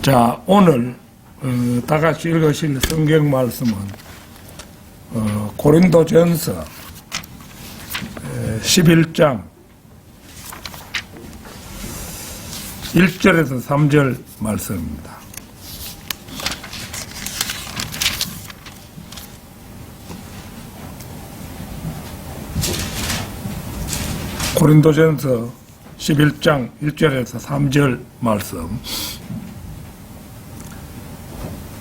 자, 오늘 다 같이 읽으실 성경 말씀은 고린도전서 11장 1절에서 3절 말씀입니다. 고린도전서 11장 1절에서 3절 말씀.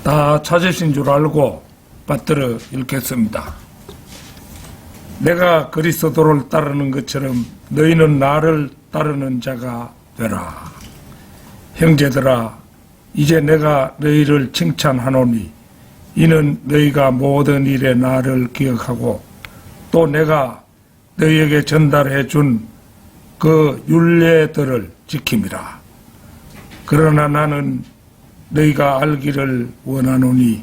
다 찾으신 줄 알고 받들어 읽겠습니다. 내가 그리스도를 따르는 것처럼 너희는 나를 따르는 자가 되라. 형제들아, 이제 내가 너희를 칭찬하노니 이는 너희가 모든 일에 나를 기억하고 또 내가 너희에게 전달해 준 그 율례들을 지킴이라. 그러나 나는 너희가 알기를 원하노니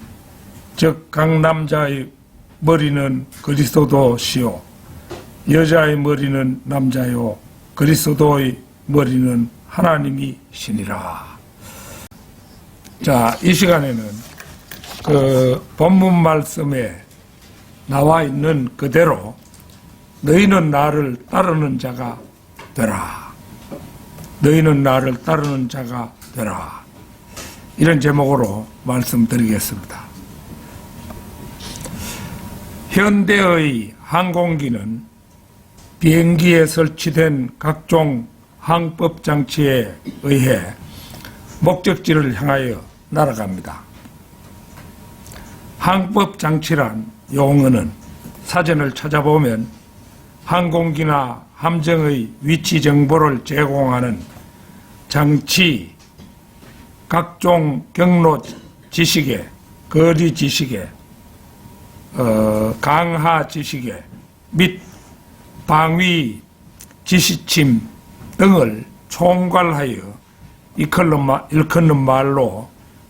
즉 각 남자의 머리는 그리스도시요 여자의 머리는 남자요 그리스도의 머리는 하나님이시니라. 자, 이 시간에는 그 본문 말씀에 나와 있는 그대로 너희는 나를 따르는 자가 되라. 너희는 나를 따르는 자가 되라. 이런 제목으로 말씀드리겠습니다. 현대의 항공기는 비행기에 설치된 각종 항법장치에 의해 목적지를 향하여 날아갑니다. 항법장치란 용어는 사전을 찾아보면 항공기나 함정의 위치 정보를 제공하는 장치, 각종 경로 지시계, 거리 지시계, 강하 지시계 및 방위 지시침 등을 총괄하여 일컫는 말로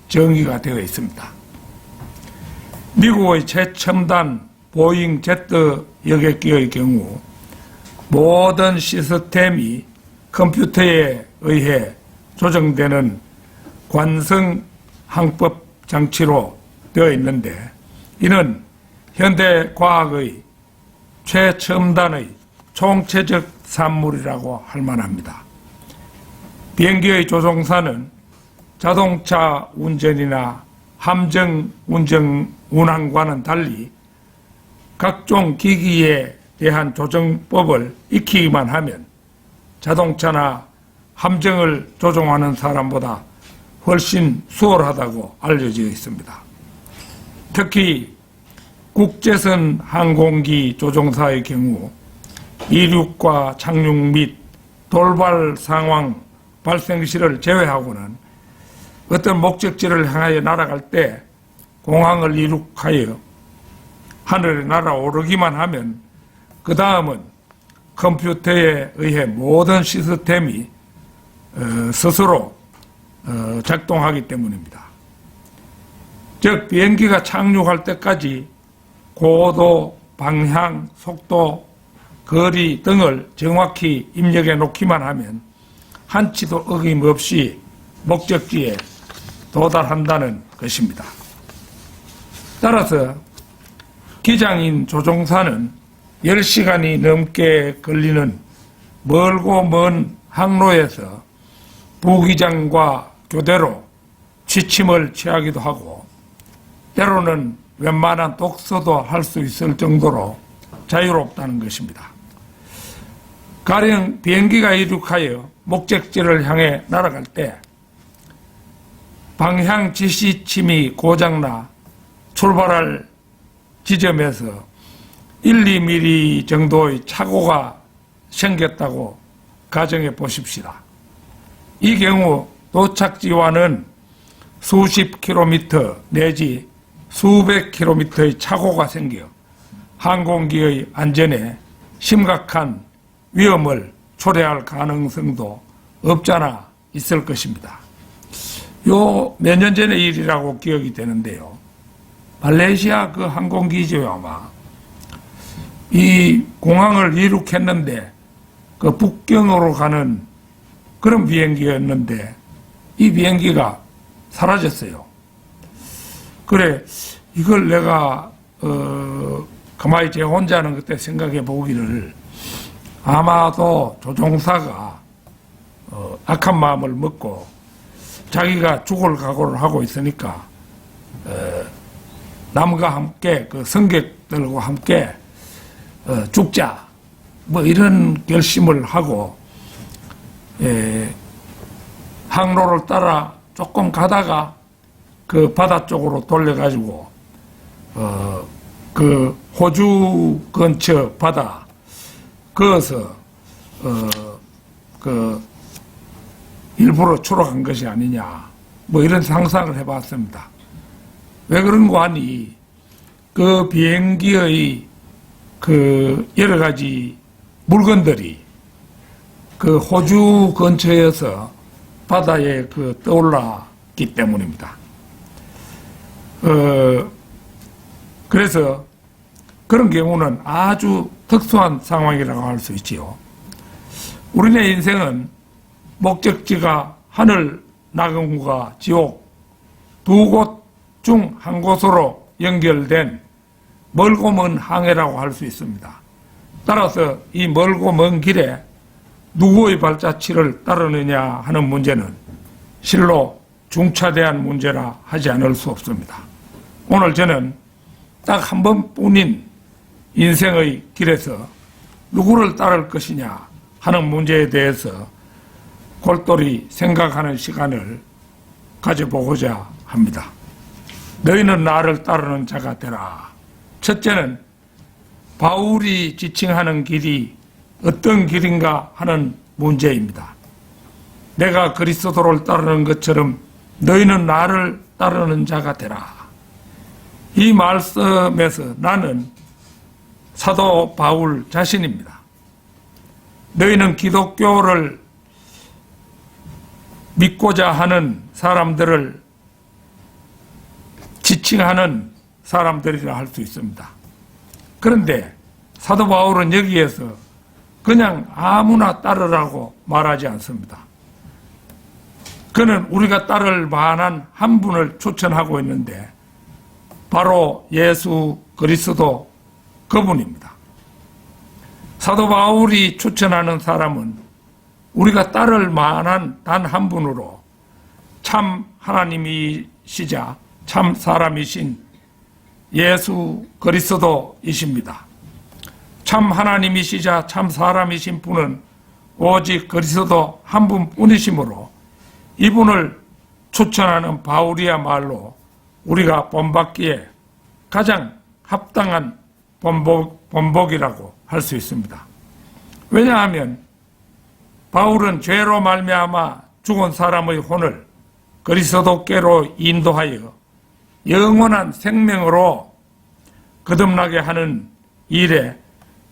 정의가 되어 있습니다. 미국의 최첨단 보잉 제트 여객기의 경우 모든 시스템이 컴퓨터에 의해 조정되는 관성 항법 장치로 되어 있는데 이는 현대 과학의 최첨단의 총체적 산물이라고 할 만합니다. 비행기의 조종사는 자동차 운전이나 함정 운항과는 달리 각종 기기에 대한 조정법을 익히기만 하면 자동차나 함정을 조종하는 사람보다 훨씬 수월하다고 알려져 있습니다. 특히 국제선 항공기 조종사의 경우 이륙과 착륙 및 돌발 상황 발생 시를 제외하고는 어떤 목적지를 향하여 날아갈 때 공항을 이륙하여 하늘에 날아오르기만 하면 그 다음은 컴퓨터에 의해 모든 시스템이 스스로 작동하기 때문입니다. 즉 비행기가 착륙할 때까지 고도, 방향, 속도, 거리 등을 정확히 입력해 놓기만 하면 한치도 어김없이 목적지에 도달한다는 것입니다. 따라서 기장인 조종사는 10시간이 넘게 걸리는 멀고 먼 항로에서 부기장과 교대로 취침을 취하기도 하고 때로는 웬만한 독서도 할 수 있을 정도로 자유롭다는 것입니다. 가령 비행기가 이륙하여 목적지를 향해 날아갈 때 방향 지시침이 고장나 출발할 지점에서 1, 2mm 정도의 착오가 생겼다고 가정해 보십시다. 이 경우 도착지와는 수십 킬로미터 내지 수백 킬로미터의 착오가 생겨 항공기의 안전에 심각한 위험을 초래할 가능성도 없잖아 있을 것입니다. 요 몇 년 전의 일이라고 기억이 되는데요. 말레이시아 그 항공기죠 아마. 이 공항을 이륙했는데 그 북경으로 가는 그런 비행기였는데 이 비행기가 사라졌어요. 그래, 이걸 내가 가만히 제 혼자 하는 그때 생각해 보기를, 아마도 조종사가 악한 마음을 먹고 자기가 죽을 각오를 하고 있으니까 남과 함께 그 승객들과 함께 죽자 뭐 이런 결심을 하고 항로를 따라 조금 가다가 그 바다 쪽으로 돌려가지고 그 호주 근처 바다 그어서 그 일부러 추락한 것이 아니냐 뭐 이런 상상을 해봤습니다. 왜 그런고 하니 그 비행기의 그 여러 가지 물건들이 그 호주 근처에서 바다에 그 떠올랐기 때문입니다. 그래서 그런 경우는 아주 특수한 상황이라고 할 수 있지요. 우리네 인생은 목적지가 하늘, 낙원과 지옥 두 곳 중 한 곳으로 연결된 멀고 먼 항해라고 할 수 있습니다. 따라서 이 멀고 먼 길에 누구의 발자취를 따르느냐 하는 문제는 실로 중차대한 문제라 하지 않을 수 없습니다. 오늘 저는 딱 한 번뿐인 인생의 길에서 누구를 따를 것이냐 하는 문제에 대해서 골똘히 생각하는 시간을 가져보고자 합니다. 너희는 나를 따르는 자가 되라. 첫째는 바울이 지칭하는 길이 어떤 길인가 하는 문제입니다. 내가 그리스도를 따르는 것처럼 너희는 나를 따르는 자가 되라. 이 말씀에서 나는 사도 바울 자신입니다. 너희는 기독교를 믿고자 하는 사람들을 지칭하는 사람들이라 할 수 있습니다. 그런데 사도 바울은 여기에서 그냥 아무나 따르라고 말하지 않습니다. 그는 우리가 따를 만한 한 분을 추천하고 있는데 바로 예수 그리스도 그분입니다. 사도 바울이 추천하는 사람은 우리가 따를 만한 단 한 분으로 참 하나님이시자 참 사람이신 예수 그리스도이십니다. 참 하나님이시자 참 사람이신 분은 오직 그리스도 한 분뿐이시므로 이분을 추천하는 바울이야말로 우리가 본받기에 가장 합당한 본복이라고 할 수 있습니다. 왜냐하면 바울은 죄로 말미암아 죽은 사람의 혼을 그리스도께로 인도하여 영원한 생명으로 거듭나게 하는 일에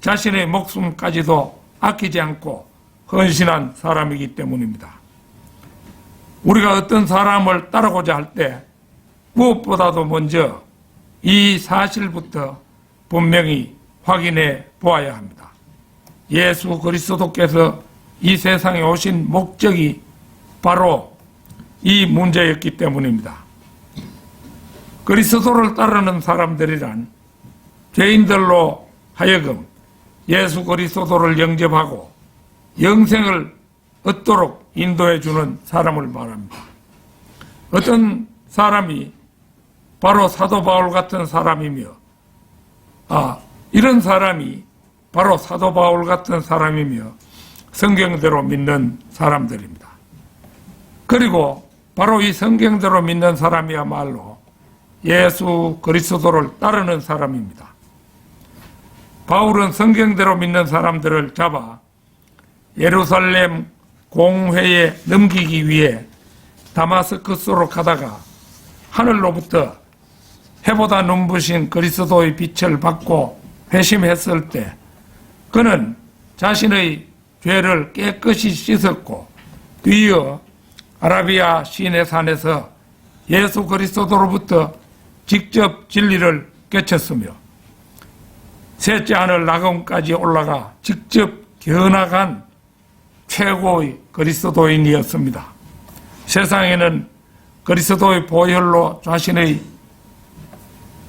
자신의 목숨까지도 아끼지 않고 헌신한 사람이기 때문입니다. 우리가 어떤 사람을 따르고자 할 때 무엇보다도 먼저 이 사실부터 분명히 확인해 보아야 합니다. 예수 그리스도께서 이 세상에 오신 목적이 바로 이 문제였기 때문입니다. 그리스도를 따르는 사람들이란 죄인들로 하여금 예수 그리스도를 영접하고 영생을 얻도록 인도해 주는 사람을 말합니다. 어떤 사람이 바로 사도 바울 같은 사람이며 이런 사람이 바로 사도 바울 같은 사람이며 성경대로 믿는 사람들입니다. 그리고 바로 이 성경대로 믿는 사람이야말로 예수 그리스도를 따르는 사람입니다. 바울은 성경대로 믿는 사람들을 잡아 예루살렘 공회에 넘기기 위해 다마스커스로 가다가 하늘로부터 해보다 눈부신 그리스도의 빛을 받고 회심했을 때 그는 자신의 죄를 깨끗이 씻었고 뒤이어 아라비아 시내산에서 예수 그리스도로부터 직접 진리를 깨쳤으며 셋째 하늘 낙원까지 올라가 직접 겨나간 최고의 그리스도인이었습니다. 세상에는 그리스도의 보혈로 자신의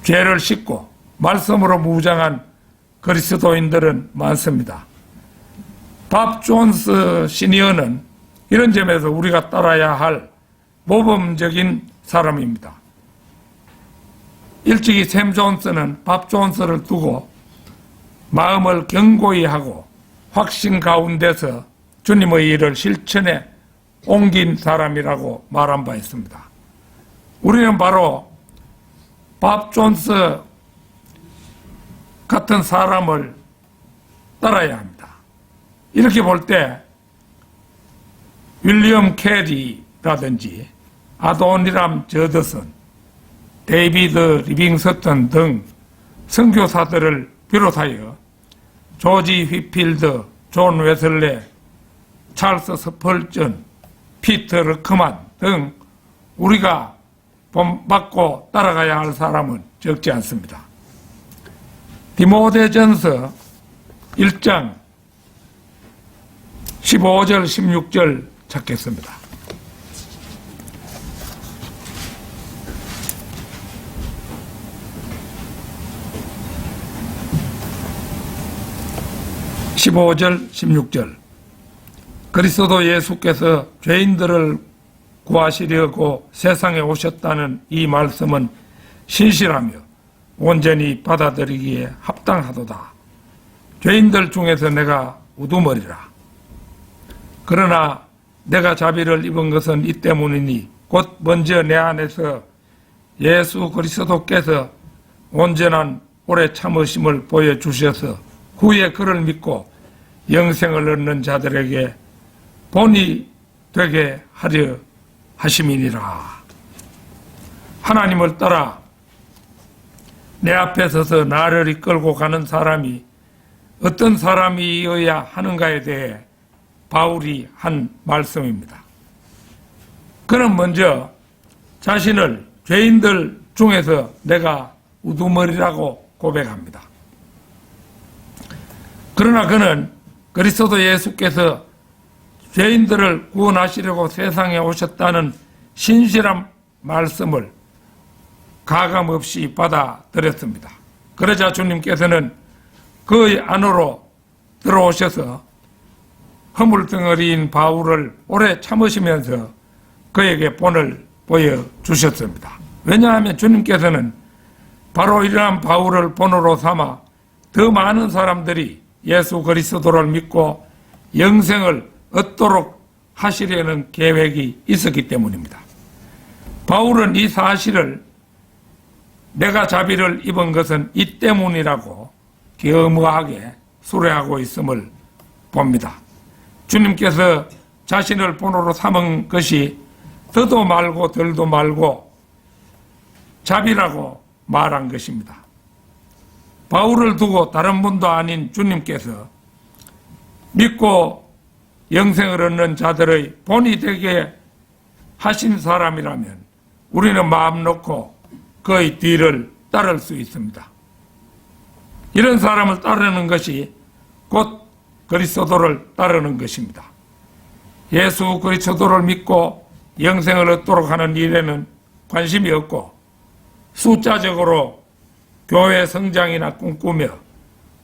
죄를 씻고 말씀으로 무장한 그리스도인들은 많습니다. 밥 존스 시니어는 이런 점에서 우리가 따라야 할 모범적인 사람입니다. 일찍이 샘 존스는 밥 존스를 두고 마음을 견고히 하고 확신 가운데서 주님의 일을 실천에 옮긴 사람이라고 말한 바 있습니다. 우리는 바로 밥 존스 같은 사람을 따라야 합니다. 이렇게 볼 때 윌리엄 캐리라든지 아도니람 저드슨, 데이비드 리빙스턴 등 선교사들을 비롯하여 조지 휘필드, 존 웨슬레, 찰스 스펄전, 피터 르크만 등 우리가 본받고 따라가야 할 사람은 적지 않습니다. 디모데전서 1장 15절 16절 찾겠습니다. (15절) (16절) 그리스도 예수께서 죄인들을 구하시려고 세상에 오셨다는 이 말씀은 신실하며 온전히 받아들이기에 합당하도다. 죄인들 중에서 내가 우두머리라. 그러나 내가 자비를 입은 것은 이 때문이니 곧 먼저 내 안에서 예수 그리스도께서 온전한 오래 참으심을 보여주셔서 후에 그를 믿고 영생을 얻는 자들에게 본이 되게 하려 하심이니라. 하나님을 따라 내 앞에 서서 나를 이끌고 가는 사람이 어떤 사람이어야 하는가에 대해 바울이 한 말씀입니다. 그는 먼저 자신을 죄인들 중에서 내가 우두머리라고 고백합니다. 그러나 그는 그리스도 예수께서 죄인들을 구원하시려고 세상에 오셨다는 신실한 말씀을 가감없이 받아들였습니다. 그러자 주님께서는 그의 안으로 들어오셔서 허물덩어리인 바울을 오래 참으시면서 그에게 본을 보여주셨습니다. 왜냐하면 주님께서는 바로 이러한 바울을 본으로 삼아 더 많은 사람들이 예수 그리스도를 믿고 영생을 얻도록 하시려는 계획이 있었기 때문입니다. 바울은 이 사실을 내가 자비를 입은 것은 이 때문이라고 겸허하게 수레하고 있음을 봅니다. 주님께서 자신을 본으로 삼은 것이 더도 말고 덜도 말고 자비라고 말한 것입니다. 바울을 두고 다른 분도 아닌 주님께서 믿고 영생을 얻는 자들의 본이 되게 하신 사람이라면 우리는 마음 놓고 그의 뒤를 따를 수 있습니다. 이런 사람을 따르는 것이 곧 그리스도를 따르는 것입니다. 예수 그리스도를 믿고 영생을 얻도록 하는 일에는 관심이 없고 숫자적으로 교회 성장이나 꿈꾸며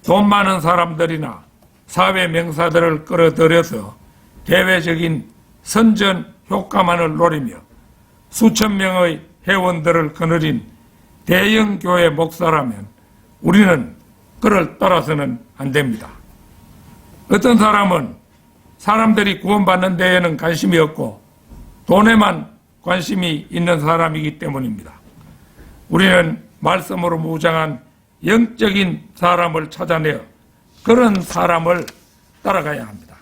돈 많은 사람들이나 사회 명사들을 끌어들여서 대외적인 선전 효과만을 노리며 수천 명의 회원들을 거느린 대형 교회 목사라면 우리는 그를 따라서는 안 됩니다. 어떤 사람은 사람들이 구원받는 데에는 관심이 없고 돈에만 관심이 있는 사람이기 때문입니다. 우리는 말씀으로 무장한 영적인 사람을 찾아내어 그런 사람을 따라가야 합니다.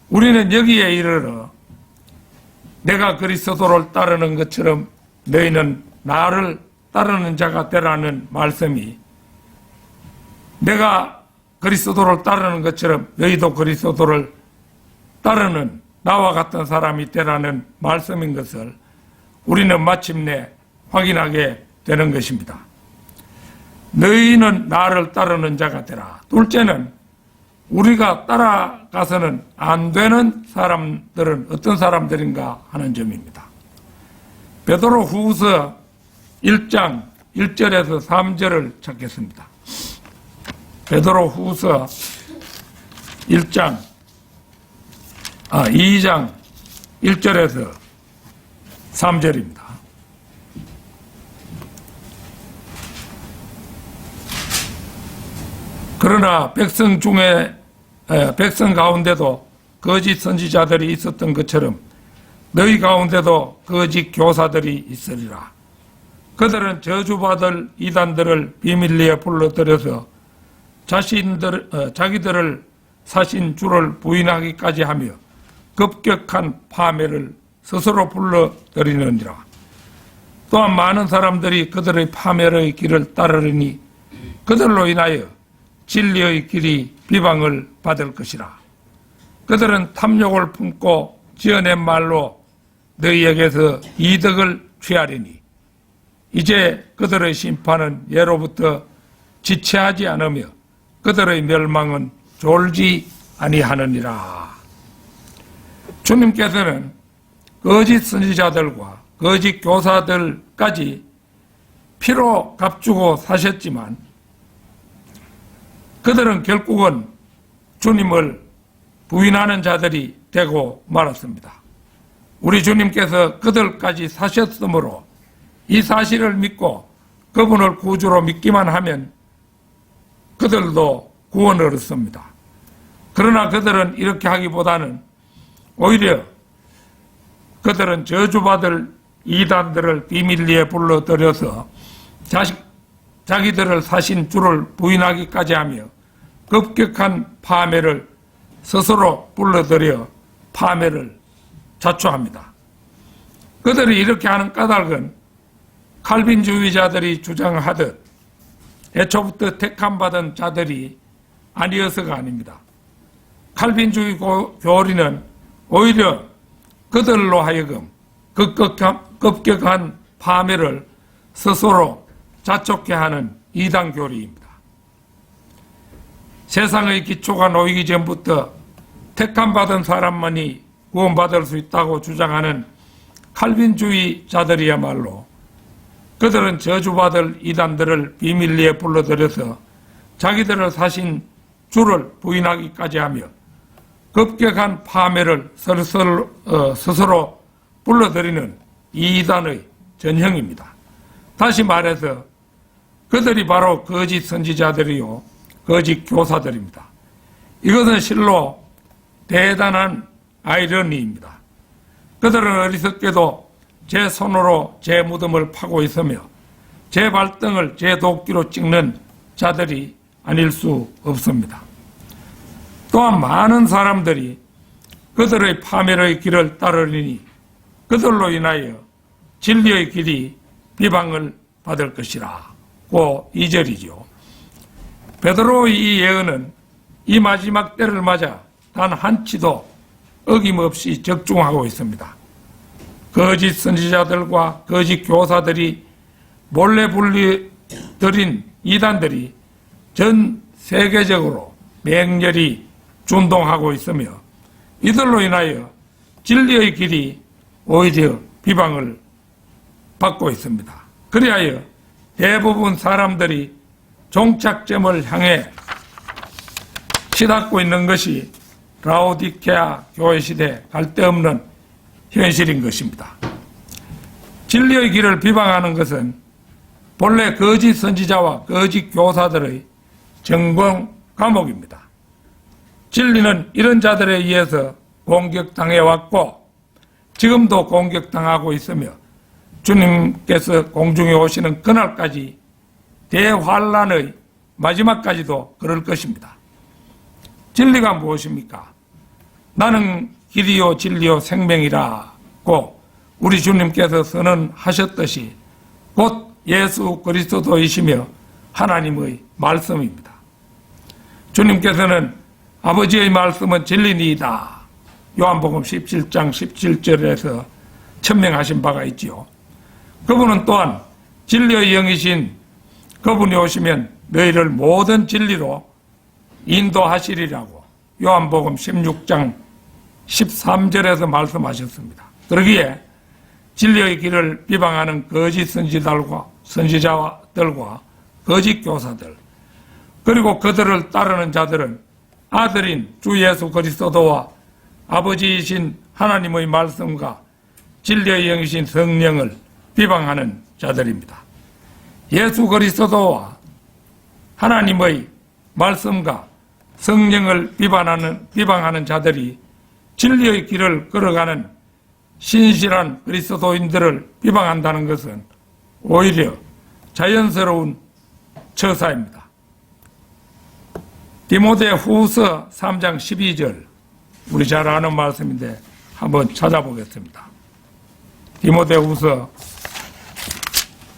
우리는 여기에 이르러 내가 그리스도를 따르는 것처럼 너희는 나를 따르는 자가 되라는 말씀이 내가 그리스도를 따르는 것처럼 너희도 그리스도를 따르는 나와 같은 사람이 되라는 말씀인 것을 우리는 마침내 확인하게 되는 것입니다. 너희는 나를 따르는 자가 되라. 둘째는 우리가 따라가서는 안 되는 사람들은 어떤 사람들인가 하는 점입니다. 베드로 후서 1장 1절에서 3절을 찾겠습니다. 베드로 후서 2장 1절에서 3절입니다. 그러나 백성 가운데도 거짓 선지자들이 있었던 것처럼 너희 가운데도 거짓 교사들이 있으리라. 그들은 저주받을 이단들을 비밀리에 불러들여서 자기들을 사신 주를 부인하기까지 하며 급격한 파멸을 스스로 불러들이느니라. 또한 많은 사람들이 그들의 파멸의 길을 따르리니 그들로 인하여 진리의 길이 비방을 받을 것이라. 그들은 탐욕을 품고 지어낸 말로 너희에게서 이득을 취하리니 이제 그들의 심판은 예로부터 지체하지 않으며 그들의 멸망은 졸지 아니하느니라. 주님께서는 거짓 선지자들과 거짓 교사들까지 피로 값주고 사셨지만 그들은 결국은 주님을 부인하는 자들이 되고 말았습니다. 우리 주님께서 그들까지 사셨으므로 이 사실을 믿고 그분을 구주로 믿기만 하면 그들도 구원을 얻습니다. 그러나 그들은 이렇게 하기보다는 오히려 그들은 저주받을 이단들을 비밀리에 불러들여서 자기들을 사신 주를 부인하기까지 하며 급격한 파멸을 스스로 불러들여 파멸을 자초합니다. 그들이 이렇게 하는 까닭은 칼빈주의자들이 주장하듯 애초부터 택함받은 자들이 아니어서가 아닙니다. 칼빈주의 교리는 오히려 그들로 하여금 급격한 파멸을 스스로 자초케 하는 이단 교리입니다. 세상의 기초가 놓이기 전부터 택함받은 사람만이 구원받을 수 있다고 주장하는 칼빈주의자들이야말로 그들은 저주받을 이단들을 비밀리에 불러들여서 자기들을 사신 주를 부인하기까지 하며 급격한 파멸을 스스로 불러들이는 이단의 전형입니다. 다시 말해서 그들이 바로 거짓 선지자들이요 거짓 교사들입니다. 이것은 실로 대단한 아이러니입니다. 그들은 어리석게도 제 손으로 제 무덤을 파고 있으며 제 발등을 제 도끼로 찍는 자들이 아닐 수 없습니다. 또한 많은 사람들이 그들의 파멸의 길을 따르리니 그들로 인하여 진리의 길이 비방을 받을 것이라. 고 2절이죠. 베드로의 이 예언은 이 마지막 때를 맞아 단 한치도 어김없이 적중하고 있습니다. 거짓 선지자들과 거짓 교사들이 몰래 불리들인 이단들이 전 세계적으로 맹렬히 준동하고 있으며 이들로 인하여 진리의 길이 오히려 비방을 받고 있습니다. 그리하여 대부분 사람들이 종착점을 향해 치닫고 있는 것이 라오디케아 교회 시대 갈데없는 현실인 것입니다. 진리의 길을 비방하는 것은 본래 거짓 선지자와 거짓 교사들의 전공 과목입니다. 진리는 이런 자들에 의해서 공격당해왔고 지금도 공격당하고 있으며 주님께서 공중에 오시는 그날까지 대환란의 마지막까지도 그럴 것입니다. 진리가 무엇입니까? 나는 길이요 진리요 생명이라고 우리 주님께서 선언하셨듯이 곧 예수 그리스도이시며 하나님의 말씀입니다. 주님께서는 아버지의 말씀은 진리니이다. 요한복음 17장 17절에서 천명하신 바가 있지요. 그분은 또한 진리의 영이신 그분이 오시면 너희를 모든 진리로 인도하시리라고 요한복음 16장 13절에서 말씀하셨습니다. 그러기에 진리의 길을 비방하는 거짓 선지자들과 거짓 교사들, 그리고 그들을 따르는 자들은 아들인 주 예수 그리스도와 아버지이신 하나님의 말씀과 진리의 영이신 성령을 비방하는 자들입니다. 예수 그리스도와 하나님의 말씀과 성령을 비방하는 자들이 진리의 길을 걸어가는 신실한 그리스도인들을 비방한다는 것은 오히려 자연스러운 처사입니다. 디모데 후서 3장 12절, 우리 잘 아는 말씀인데 한번 찾아보겠습니다. 디모데 후서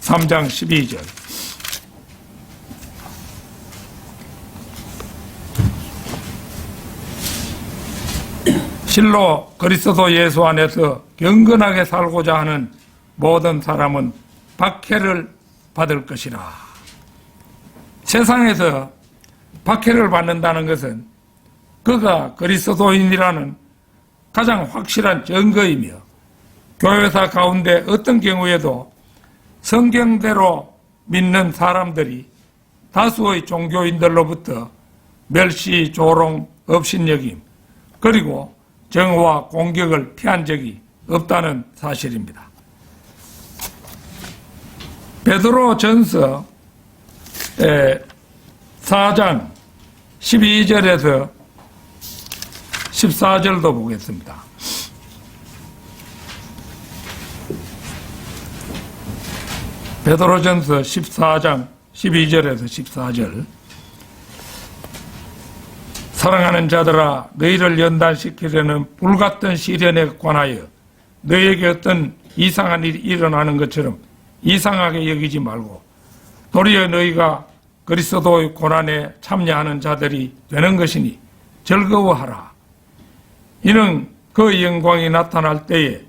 3장 12절. 실로 그리스도 예수 안에서 경건하게 살고자 하는 모든 사람은 박해를 받을 것이라. 세상에서 박해를 받는다는 것은 그가 그리스도인이라는 가장 확실한 증거이며, 교회사 가운데 어떤 경우에도 성경대로 믿는 사람들이 다수의 종교인들로부터 멸시, 조롱, 업신여김, 그리고 정오와 공격을 피한 적이 없다는 사실입니다. 베드로 전서 4장 12절에서 14절도 보겠습니다. 베드로전서 14장 12절에서 14절. 사랑하는 자들아, 너희를 연단시키려는 불같은 시련에 관하여 너희에게 어떤 이상한 일이 일어나는 것처럼 이상하게 여기지 말고, 도리어 너희가 그리스도의 고난에 참여하는 자들이 되는 것이니 즐거워하라. 이는 그 영광이 나타날 때에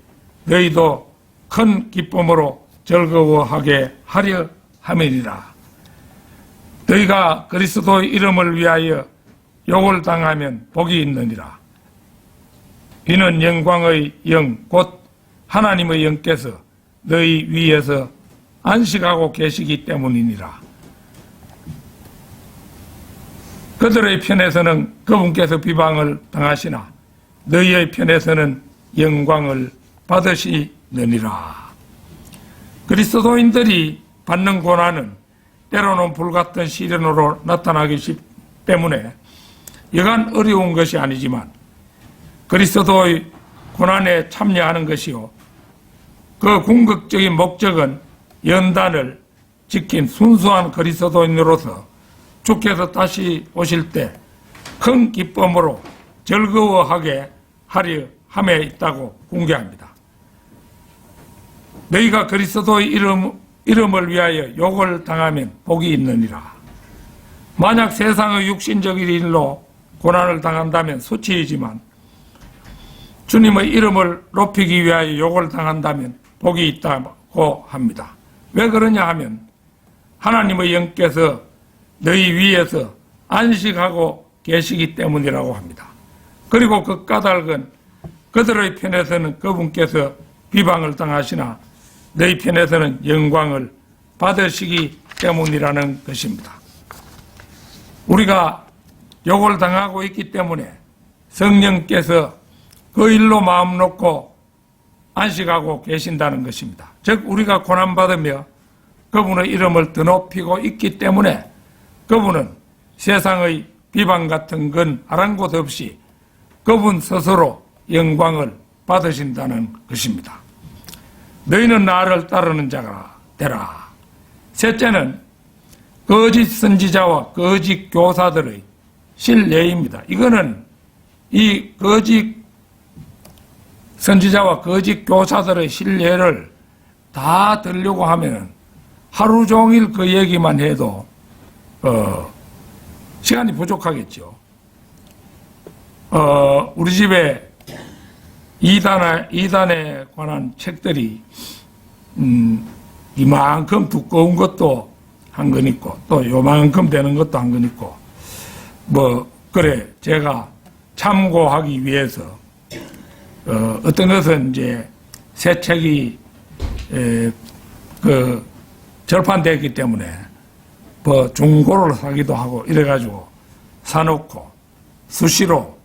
너희도 큰 기쁨으로 즐거워하게 하려 함이니라. 너희가 그리스도의 이름을 위하여 욕을 당하면 복이 있느니라. 이는 영광의 영 곧 하나님의 영께서 너희 위에서 안식하고 계시기 때문이니라. 그들의 편에서는 그분께서 비방을 당하시나 너희의 편에서는 영광을 받으시느니라. 그리스도인들이 받는 고난은 때로는 불같은 시련으로 나타나기 때문에 여간 어려운 것이 아니지만, 그리스도의 고난에 참여하는 것이요, 그 궁극적인 목적은 연단을 지킨 순수한 그리스도인으로서 주께서 다시 오실 때 큰 기쁨으로 즐거워하게 하려 함에 있다고 공개합니다. 너희가 그리스도의 이름을 위하여 욕을 당하면 복이 있느니라. 만약 세상의 육신적인 일로 고난을 당한다면 수치이지만, 주님의 이름을 높이기 위하여 욕을 당한다면 복이 있다고 합니다. 왜 그러냐 하면 하나님의 영께서 너희 위에서 안식하고 계시기 때문이라고 합니다. 그리고 그 까닭은 그들의 편에서는 그분께서 비방을 당하시나 너희 편에서는 영광을 받으시기 때문이라는 것입니다. 우리가 욕을 당하고 있기 때문에 성령께서 그 일로 마음 놓고 안식하고 계신다는 것입니다. 즉 우리가 고난받으며 그분의 이름을 드높이고 있기 때문에 그분은 세상의 비방 같은 건 아랑곳 없이 그분 스스로 영광을 받으신다는 것입니다. 너희는 나를 따르는 자가 되라. 셋째는 거짓 선지자와 거짓 교사들의 실례입니다. 이거는 이 거짓 선지자와 거짓 교사들의 실례를 다 들려고 하면 하루 종일 그 얘기만 해도 시간이 부족하겠죠. 우리 집에 이단에 관한 책들이 이만큼 두꺼운 것도 한 권 있고 또 요만큼 되는 것도 한 권 있고, 그래 제가 참고하기 위해서 어떤 것은 이제 새 책이 절판됐기 때문에 뭐 중고를 사기도 하고 이래가지고 사놓고 수시로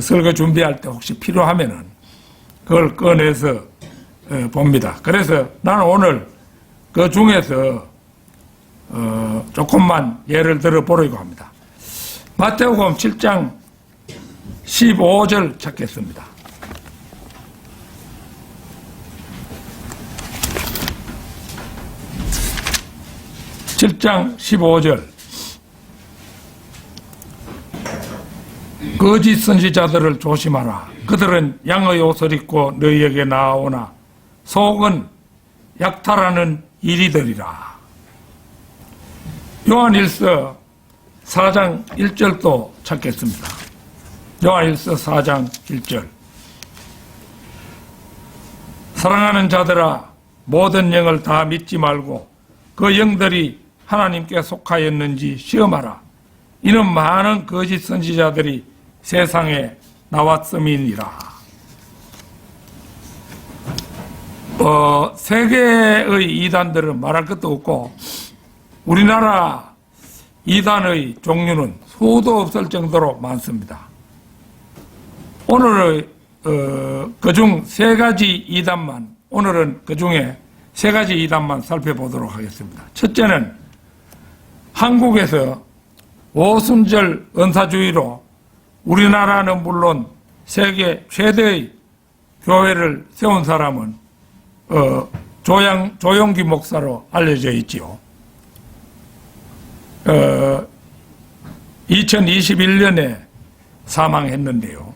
설거 준비할 때 혹시 필요하면은 그걸 꺼내서 봅니다. 그래서 나는 오늘 그 중에서 조금만 예를 들어 보려고 합니다. 마태복음 7장 15절 찾겠습니다. (7장 15절) 거짓 선지자들을 조심하라. 그들은 양의 옷을 입고 너희에게 나아오나 속은 약탈하는 이리들이라. 요한일서 4장 1절도 찾겠습니다. 요한일서 4장 1절. 사랑하는 자들아, 모든 영을 다 믿지 말고 그 영들이 하나님께 속하였는지 시험하라. 이는 많은 거짓 선지자들이 세상에 나왔음이니라. 세계의 이단들은 말할 것도 없고 우리나라 이단의 종류는 수도 없을 정도로 많습니다. 오늘 그중 세 가지 이단만, 오늘은 그중에 세 가지 이단만 살펴보도록 하겠습니다. 첫째는 한국에서 오순절 은사주의로 우리나라는 물론 세계 최대의 교회를 세운 사람은 조용기 목사로 알려져 있지요. 2021년에 사망했는데요.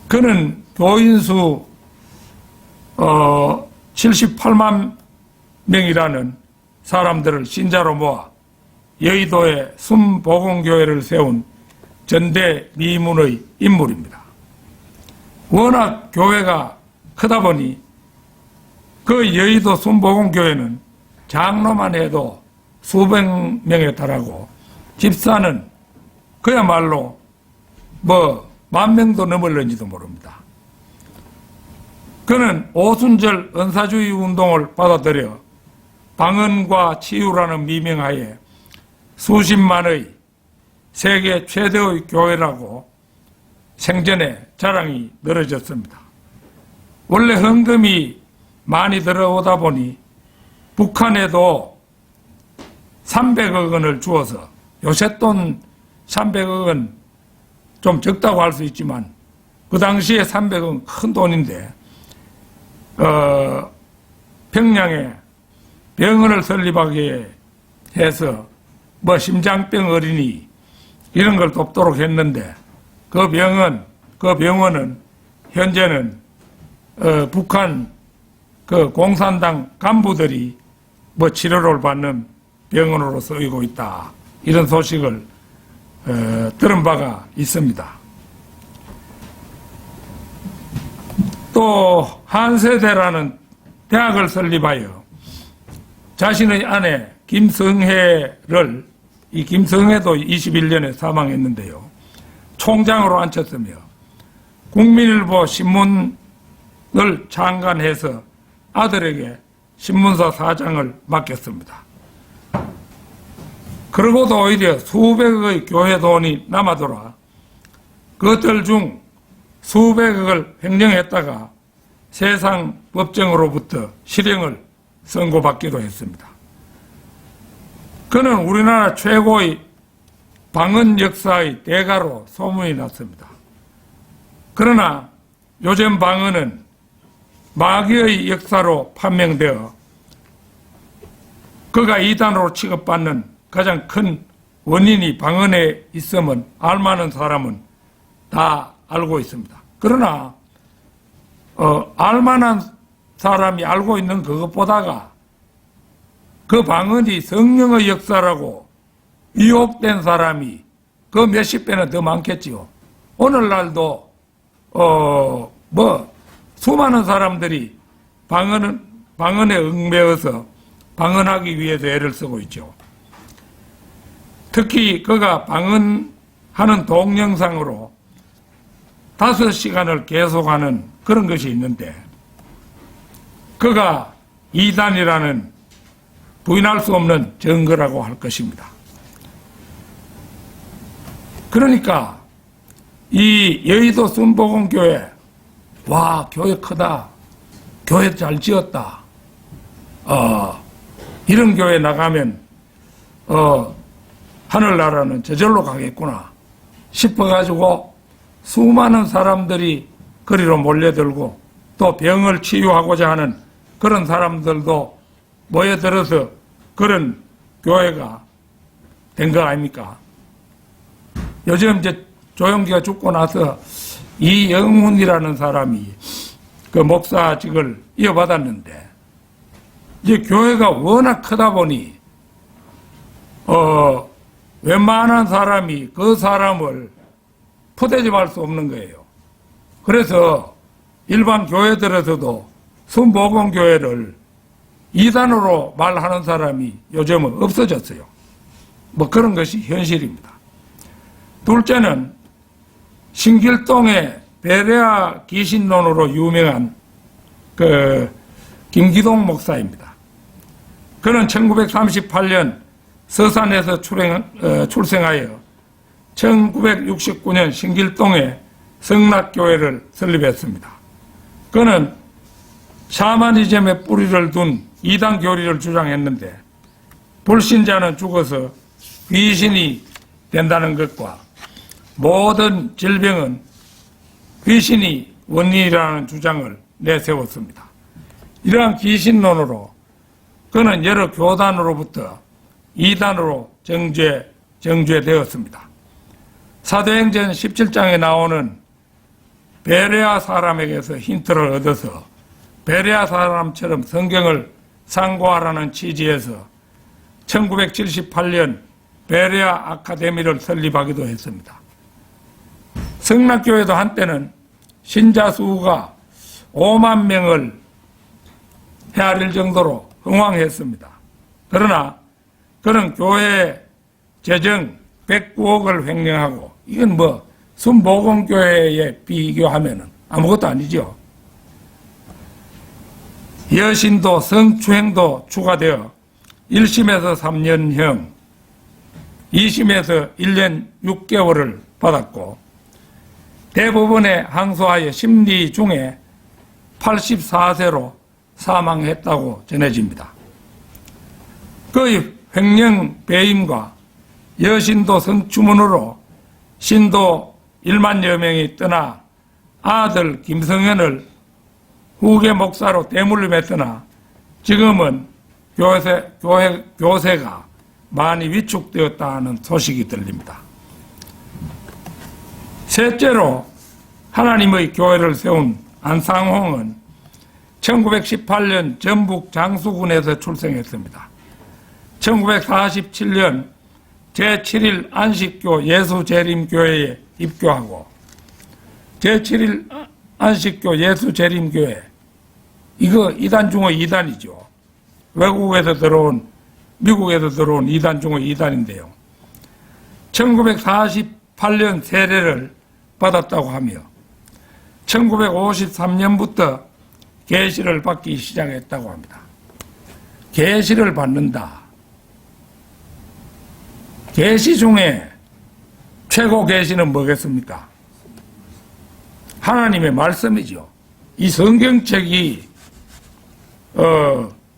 그는 교인수 78만 명이라는 사람들을 신자로 모아 여의도에 순복음교회를 세운 전대미문의 인물입니다. 워낙 교회가 크다 보니 그 여의도 순복음교회는 장로만 해도 수백 명에 달하고 집사는 그야말로 뭐 10,000명도 넘을는지도 모릅니다. 그는 오순절 은사주의 운동을 받아들여 방언과 치유라는 미명하에 수십만의 세계 최대의 교회라고 생전에 자랑이 늘어졌습니다. 원래 헌금이 많이 들어오다 보니 북한에도 300억 원을 주어서, 요새 돈 300억 원 좀 적다고 할 수 있지만 그 당시에 300억은 큰 돈인데 평양에 병원을 설립하게 해서 뭐 심장병 어린이 이런 걸 돕도록 했는데 그 병원은 현재는 북한 그 공산당 간부들이 뭐 치료를 받는 병원으로 쓰이고 있다. 이런 소식을 들은 바가 있습니다. 또 한세대라는 대학을 설립하여 자신의 아내 김성혜를, 이 김성혜도 21년에 사망했는데요, 총장으로 앉혔으며 국민일보 신문을 창간해서 아들에게 신문사 사장을 맡겼습니다. 그러고도 오히려 수백억의 교회 돈이 남아돌아 그것들 중 수백억을 횡령했다가 세상 법정으로부터 실형을 선고받기도 했습니다. 그는 우리나라 최고의 방언 역사의 대가로 소문이 났습니다. 그러나 요즘 방언은 마귀의 역사로 판명되어 그가 이단으로 취급받는 가장 큰 원인이 방언에 있으면 알만한 사람은 다 알고 있습니다. 그러나 알만한 사람이 알고 있는 그것보다가 그 방언이 성령의 역사라고 유혹된 사람이 그 몇십 배는 더 많겠지요. 오늘날도 수많은 사람들이 방언에 얽매여서 방언하기 위해서 애를 쓰고 있죠. 특히 그가 방언하는 동영상으로 5시간을 계속하는 그런 것이 있는데 그가 이단이라는 부인할 수 없는 증거라고 할 것입니다. 그러니까 이 여의도 순복음교회, 와, 교회 크다, 교회 잘 지었다, 이런 교회 나가면 하늘나라는 저절로 가겠구나 싶어가지고 수많은 사람들이 거리로 몰려들고 또 병을 치유하고자 하는 그런 사람들도 모여들어서 그런 교회가 된 거 아닙니까? 요즘 이제 조영기가 죽고 나서 이영훈이라는 사람이 그 목사직을 이어받았는데, 이제 교회가 워낙 크다 보니 웬만한 사람이 그 사람을 포대접할 수 없는 거예요. 그래서 일반 교회들에서도 순복음교회를 이단으로 말하는 사람이 요즘은 없어졌어요. 뭐 그런 것이 현실입니다. 둘째는 신길동의 베레아 귀신론으로 유명한 그 김기동 목사입니다. 그는 1938년 서산에서 출생하여 1969년 신길동에 성락교회를 설립했습니다. 그는 샤머니즘의 뿌리를 둔 이단 교리를 주장했는데, 불신자는 죽어서 귀신이 된다는 것과 모든 질병은 귀신이 원인이라는 주장을 내세웠습니다. 이러한 귀신론으로 그는 여러 교단으로부터 이단으로 정죄되었습니다. 사도행전 17장에 나오는 베레아 사람에게서 힌트를 얻어서 베레아 사람처럼 성경을 상고하라는 취지에서 1978년 베레아 아카데미를 설립하기도 했습니다. 성락교회도 한때는 신자 수가 5만 명을 헤아릴 정도로 흥왕했습니다. 그러나 그는 교회 재정 109억을 횡령하고, 이건 뭐 순복음교회에 비교하면 아무것도 아니죠. 여신도 성추행도 추가되어 1심에서 3년형, 2심에서 1년 6개월을 받았고, 대법원에 항소하여 심리 중에 84세로 사망했다고 전해집니다. 그의 횡령 배임과 여신도 성추문으로 신도 1만여 명이 떠나 아들 김성현을 후계 목사로 대물림했으나 지금은 교세가 많이 위축되었다는 소식이 들립니다. 셋째로 하나님의 교회를 세운 안상홍은 1918년 전북 장수군에서 출생했습니다. 1947년 제7일 안식교 예수재림교회에 입교하고, 제7일 안식교 예수재림교회, 이거 이단 중의 이단이죠. 미국에서 들어온 이단 중의 이단인데요. 1948년 세례를 받았다고 하며 1953년부터 계시를 받기 시작했다고 합니다. 계시를 받는다. 계시 중에 최고 계시는 뭐겠습니까? 하나님의 말씀이죠. 이 성경책이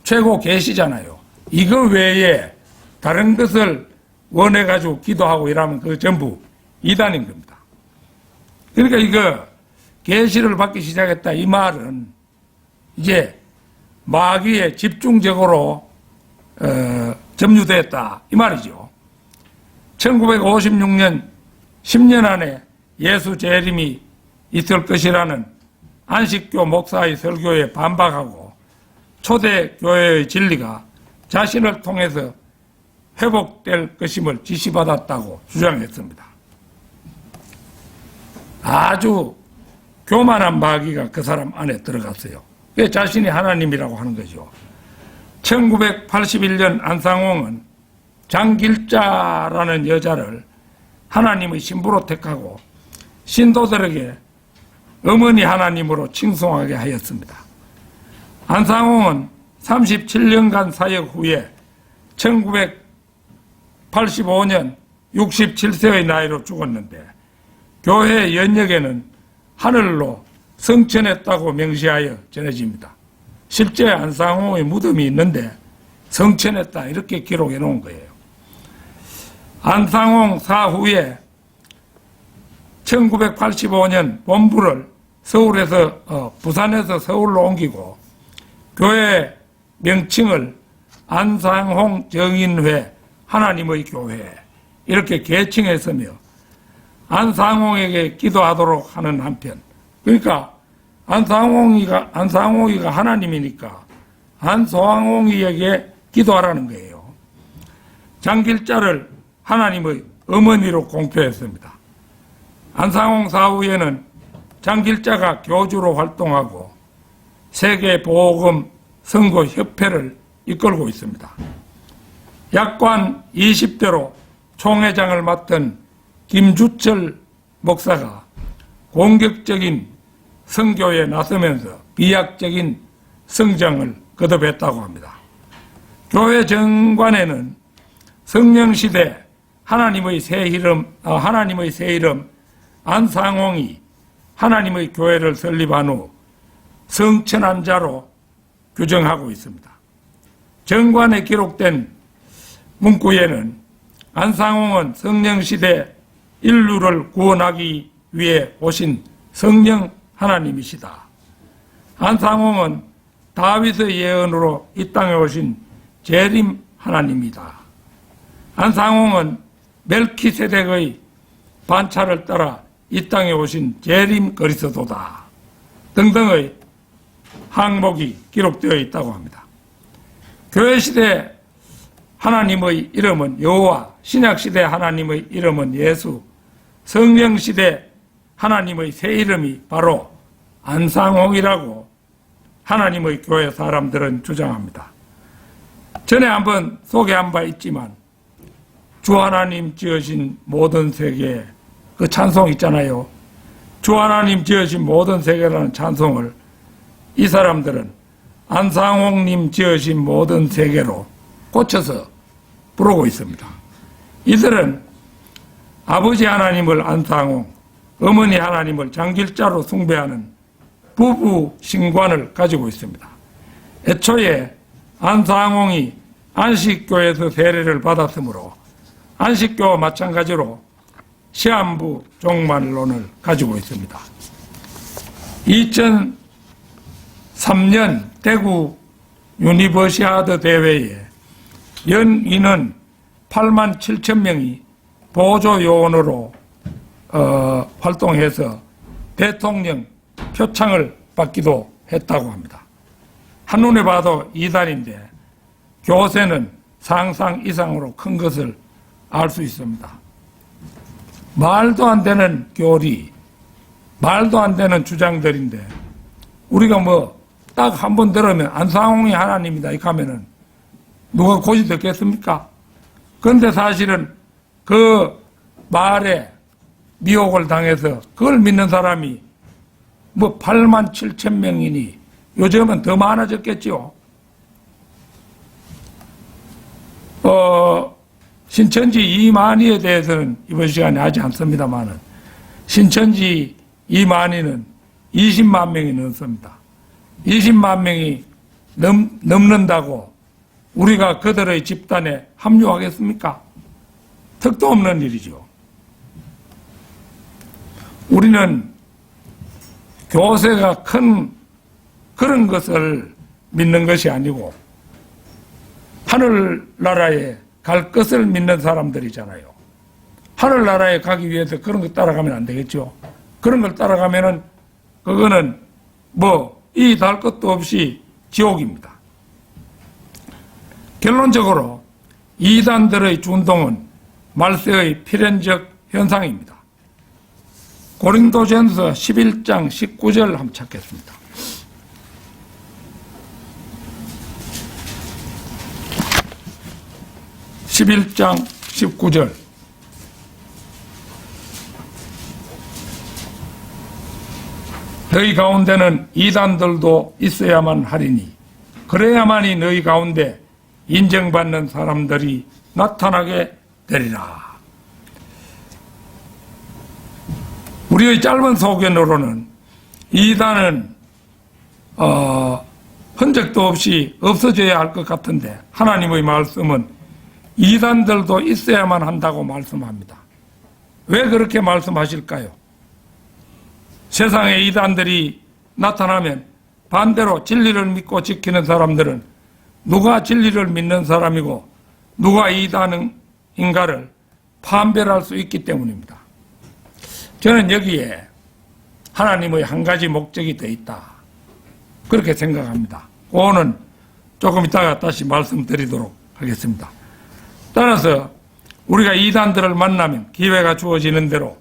최고 계시잖아요. 이거 외에 다른 것을 원해가지고 기도하고 이러면 그 전부 이단인 겁니다. 그러니까 이거 계시를 받기 시작했다, 이 말은 이제 마귀에 집중적으로 점유됐다, 이 말이죠. 1956년 10년 안에 예수 재림이 있을 것이라는 안식교 목사의 설교에 반박하고 초대교회의 진리가 자신을 통해서 회복될 것임을 지시받았다고 주장했습니다. 아주 교만한 마귀가 그 사람 안에 들어갔어요. 그게 자신이 하나님이라고 하는 거죠. 1981년 안상홍은 장길자라는 여자를 하나님의 신부로 택하고 신도들에게 어머니 하나님으로 칭송하게 하였습니다. 안상홍은 37년간 사역 후에 1985년 67세의 나이로 죽었는데 교회 연역에는 하늘로 성천했다고 명시하여 전해집니다. 실제 안상홍의 무덤이 있는데 성천했다 이렇게 기록해 놓은 거예요. 안상홍 사후에 1985년 본부를 부산에서 서울로 옮기고 교회 명칭을 안상홍 정인회 하나님의 교회 이렇게 개칭했으며 안상홍에게 기도하도록 하는 한편, 그러니까 안상홍이가 하나님이니까 안소항홍이에게 기도하라는 거예요. 장길자를 하나님의 어머니로 공표했습니다. 안상홍 사후에는 장길자가 교주로 활동하고 세계보금 선교협회를 이끌고 있습니다. 약관 20대로 총회장을 맡은 김주철 목사가 공격적인 선교에 나서면서 비약적인 성장을 거듭했다고 합니다. 교회 정관에는 성령시대 하나님의 새 이름 안상홍이 하나님의 교회를 설립한 후 성천한 자로 규정하고 있습니다. 정관에 기록된 문구에는 안상홍은 성령시대 인류를 구원하기 위해 오신 성령 하나님이시다. 안상홍은 다윗의 예언으로 이 땅에 오신 재림 하나님이다. 안상홍은 멜키세덱의 반차를 따라 이 땅에 오신 재림 그리스도다 등등의 항목이 기록되어 있다고 합니다. 교회시대 하나님의 이름은 여호와, 신약시대 하나님의 이름은 예수, 성령시대 하나님의 새 이름이 바로 안상홍이라고 하나님의 교회 사람들은 주장합니다. 전에 한번 소개한 바 있지만 주 하나님 지으신 모든 세계 그 찬송 있잖아요. 주 하나님 지으신 모든 세계라는 찬송을 이 사람들은 안상홍님 지으신 모든 세계로 고쳐서 부르고 있습니다. 이들은 아버지 하나님을 안상홍, 어머니 하나님을 장길자로 숭배하는 부부 신관을 가지고 있습니다. 애초에 안상홍이 안식교에서 세례를 받았으므로 안식교와 마찬가지로 시한부 종말론을 가지고 있습니다. 2003년 대구 유니버시아드 대회에 연인은 8만 7천 명이 보조요원으로 활동해서 대통령 표창을 받기도 했다고 합니다. 한눈에 봐도 이단인데 교세는 상상 이상으로 큰 것을 알 수 있습니다. 말도 안 되는 교리, 말도 안 되는 주장들인데 우리가 뭐 딱 한 번 들으면 안상홍이 하나님이다 이렇게 하면은 누가 고지 듣겠습니까? 그런데 사실은 그 말에 미혹을 당해서 그걸 믿는 사람이 뭐 8만 7천 명이니 요즘은 더 많아졌겠죠. 신천지 이만희에 대해서는 이번 시간에 하지 않습니다만은 신천지 이만희는 20만 명이 넘습니다. 20만 명이 넘는다고 우리가 그들의 집단에 합류하겠습니까? 턱도 없는 일이죠. 우리는 교세가 큰 그런 것을 믿는 것이 아니고 하늘나라에 갈 것을 믿는 사람들이잖아요. 하늘나라에 가기 위해서 그런 거 따라가면 안 되겠죠. 그런 걸 따라가면은 그거는 뭐 이 달 것도 없이 지옥입니다. 결론적으로 이단들의 준동은 말세의 필연적 현상입니다. 고린도전서 11장 19절 한번 찾겠습니다. (11장 19절) 너희 가운데는 이단들도 있어야만 하리니 그래야만이 너희 가운데 인정받는 사람들이 나타나게 되리라. 우리의 짧은 소견으로는 이단은 흔적도 없이 없어져야 할 것 같은데 하나님의 말씀은 이단들도 있어야만 한다고 말씀합니다. 왜 그렇게 말씀하실까요? 세상에 이단들이 나타나면 반대로 진리를 믿고 지키는 사람들은 누가 진리를 믿는 사람이고 누가 이단인가를 판별할 수 있기 때문입니다. 저는 여기에 하나님의 한 가지 목적이 더 있다, 그렇게 생각합니다. 그거는 조금 이따가 다시 말씀드리도록 하겠습니다. 따라서 우리가 이단들을 만나면 기회가 주어지는 대로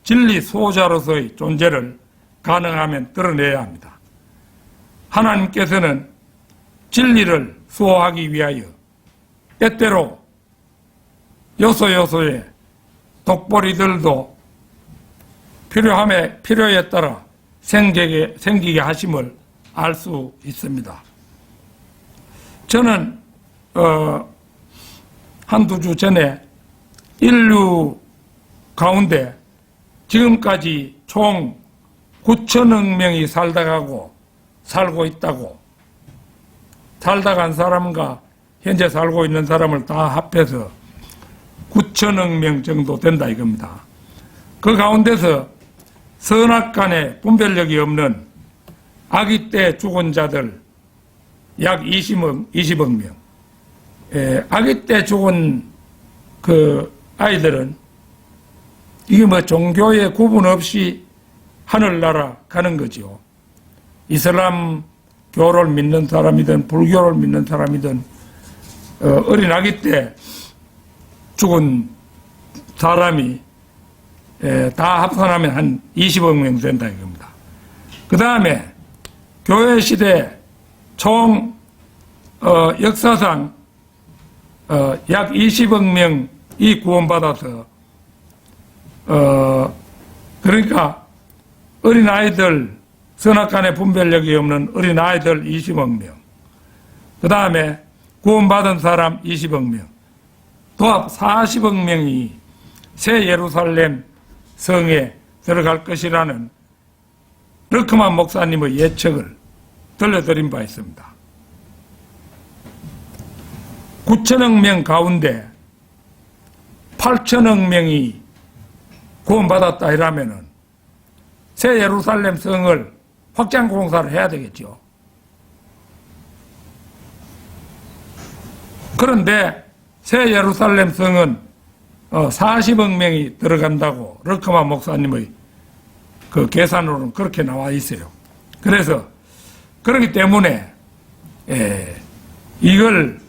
진리 수호자로서의 존재를 가능하면 드러내야 합니다. 하나님께서는 진리를 수호하기 위하여 때때로 요소요소에 독보리들도 필요에 따라 생기게 하심을 알 수 있습니다. 저는 한두 주 전에 인류 가운데 지금까지 총 9천억 명이 살고 있다고, 살다 간 사람과 현재 살고 있는 사람을 다 합해서 9천억 명 정도 된다 이겁니다. 그 가운데서 선악간에 분별력이 없는 아기 때 죽은 자들 약 20억 명. 아기 때 죽은 그 아이들은 이게 뭐 종교의 구분 없이 하늘나라 가는 거죠. 이슬람교를 믿는 사람이든 불교를 믿는 사람이든 어린 아기 때 죽은 사람이 다 합산하면 한 20억 명 된다 이겁니다. 그 다음에 교회 시대 총 역사상 약 20억 명이 구원받아서 그러니까 어린아이들, 선악간에 분별력이 없는 어린아이들 20억 명, 그 다음에 구원받은 사람 20억 명, 도합 40억 명이 새 예루살렘 성에 들어갈 것이라는 르크만 목사님의 예측을 들려드린 바 있습니다. 9천억 명 가운데 8천억 명이 구원받았다 이라면은 새 예루살렘 성을 확장 공사를 해야 되겠죠. 그런데 새 예루살렘 성은 40억 명이 들어간다고 르크만 목사님의 그 계산으로는 그렇게 나와 있어요. 그래서 그렇기 때문에 이걸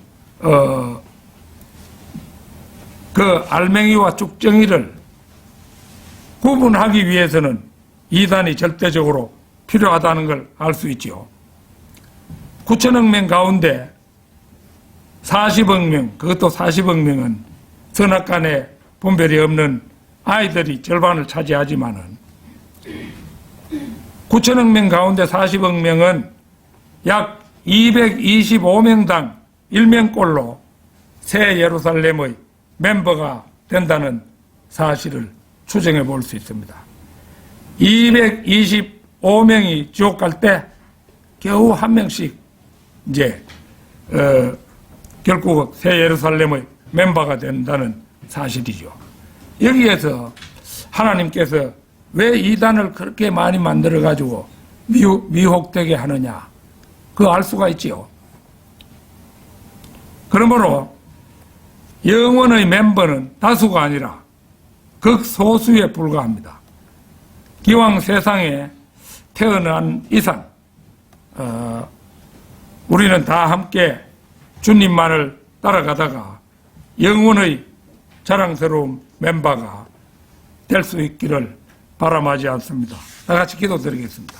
그 알맹이와 쭉정이를 구분하기 위해서는 이단이 절대적으로 필요하다는 걸 알 수 있죠. 9천억 명 가운데 40억 명, 그것도 40억 명은 선악간에 분별이 없는 아이들이 절반을 차지하지만은 9천억 명 가운데 40억 명은 약 225명당 1명꼴로 새 예루살렘의 멤버가 된다는 사실을 추정해 볼 수 있습니다. 225명이 지옥 갈 때 겨우 한 명씩 이제 결국 새 예루살렘의 멤버가 된다는 사실이죠. 여기에서 하나님께서 왜 이단을 그렇게 많이 만들어 가지고 미혹되게 하느냐, 그거 알 수가 있지요. 그러므로 영원의 멤버는 다수가 아니라 극소수에 불과합니다. 기왕 세상에 태어난 이상 우리는 다 함께 주님만을 따라가다가 영원의 자랑스러운 멤버가 될 수 있기를 바람하지 않습니다. 다 같이 기도드리겠습니다.